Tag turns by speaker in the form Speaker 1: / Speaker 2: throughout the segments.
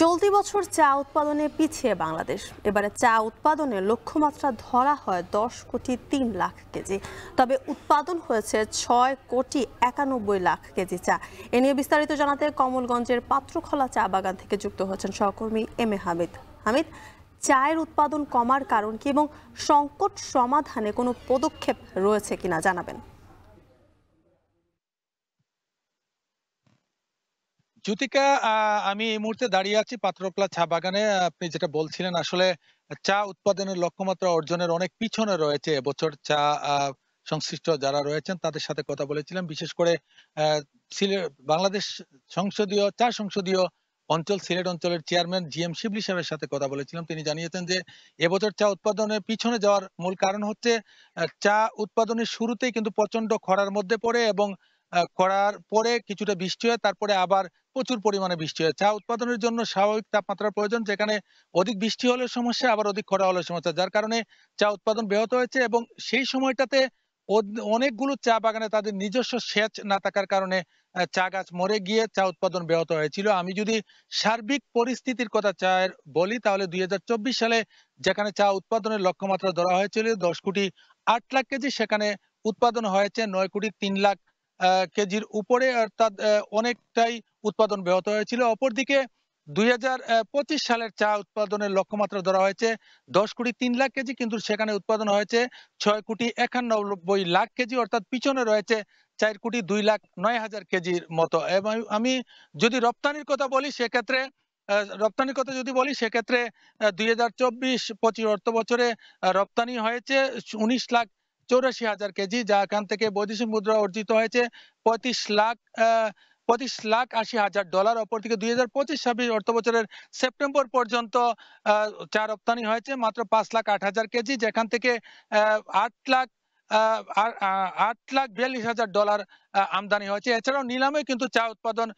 Speaker 1: চলতি বছর চা উৎপাদনে পিছিয়ে বাংলাদেশ। এবারে চা উৎপাদনের লক্ষ্যমাত্রা ধরা হয় 10,03,00,000 কেজি, তবে উৎপাদন হয়েছে 6,91,00,000 কেজি চা। এ নিয়ে বিস্তারিত জানাতে কমলগঞ্জের পাত্রখোলা চা বাগান থেকে যুক্ত হচ্ছেন সহকর্মী এম এ হামিদ। হামিদ, চায়ের উৎপাদন কমার কারণ কি এবং সংকট সমাধানে কোনো পদক্ষেপ রয়েছে কিনা জানাবেন।
Speaker 2: জ্যোতিকা, আমি এই মুহূর্তে দাঁড়িয়ে আছি পাত্রকলা চা বাগানে। আপনি যেটা বলছিলেন, আসলে চা উৎপাদনের লক্ষ্যমাত্রা অর্জনের অনেক পিছনে রয়েছে এবছর চা সংশ্লিষ্ট যারা রয়েছেন তাদের সাথে কথা বলেছিলাম। বিশেষ করে বাংলাদেশ সংসদীয় অঞ্চল সিলেট অঞ্চলের চেয়ারম্যান GM শিবলি সাহেবের সাথে কথা বলেছিলাম। তিনি জানিয়েছেন যে এবছর চা উৎপাদনের পিছনে যাওয়ার মূল কারণ হচ্ছে চা উৎপাদনের শুরুতেই কিন্তু প্রচন্ড খরার মধ্যে পড়ে এবং করার পরে কিছুটা বৃষ্টি হয়, তারপরে আবার প্রচুর পরিমাণে বৃষ্টি হয়। চা উৎপাদনের জন্য স্বাভাবিক তাপমাত্রার প্রয়োজন, যেখানে অধিক বৃষ্টি হলে সমস্যা, আবার অধিক খরা হলে সমস্যা, যার কারণে চা উৎপাদন ব্যাহত হয়েছে। এবং সেই সময়টাতে অনেকগুলো চা বাগানে তাদের নিজস্ব সেচ না থাকার কারণে চা গাছ মরে গিয়ে চা উৎপাদন ব্যাহত হয়েছিল। আমি যদি সার্বিক পরিস্থিতির কথা চায়ের বলি, তাহলে 2024 সালে যেখানে চা উৎপাদনের লক্ষ্যমাত্রা ধরা হয়েছিল 10,08,00,000 কেজি, সেখানে উৎপাদন হয়েছে 9,03,00,000 কেজির উপরে, অর্থাৎ অনেকটাই উৎপাদন ব্যাহত হয়েছিল। অপরদিকে 2025 সালের চা উৎপাদনের লক্ষ্যমাত্রা ধরা হয়েছে 10,03,00,000 কেজি, কিন্তু সেখানে উৎপাদন হয়েছে 6,91,00,000 কেজি, অর্থাৎ পিছনে রয়েছে 4,02,09,000 কেজির মতো। এবং আমি যদি রপ্তানির কথা বলি সেক্ষেত্রে যদি বলি সেক্ষেত্রে 2024-25 অর্থ বছরে রপ্তানি হয়েছে 19,84,000 কেজি, যা এখান থেকে বৈদেশিক মুদ্রা অর্জিত হয়েছে 35,80,000 ডলার। অপরদিকে 2025-26 অর্থ বছরের সেপ্টেম্বর পর্যন্ত চা রপ্তানি হয়েছে মাত্র 5,08,000 কেজি, যেখান থেকে 8,42,000 ডলার আমদানি হয়েছে। এছাড়াও নিলামে কিন্তু চা উৎপাদন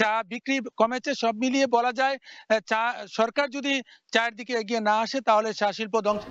Speaker 2: চা বিক্রি কমেছে। সব মিলিয়ে বলা যায় চা সরকার যদি চায়ের দিকে এগিয়ে না আসে তাহলে চা শিল্প ধ্বংস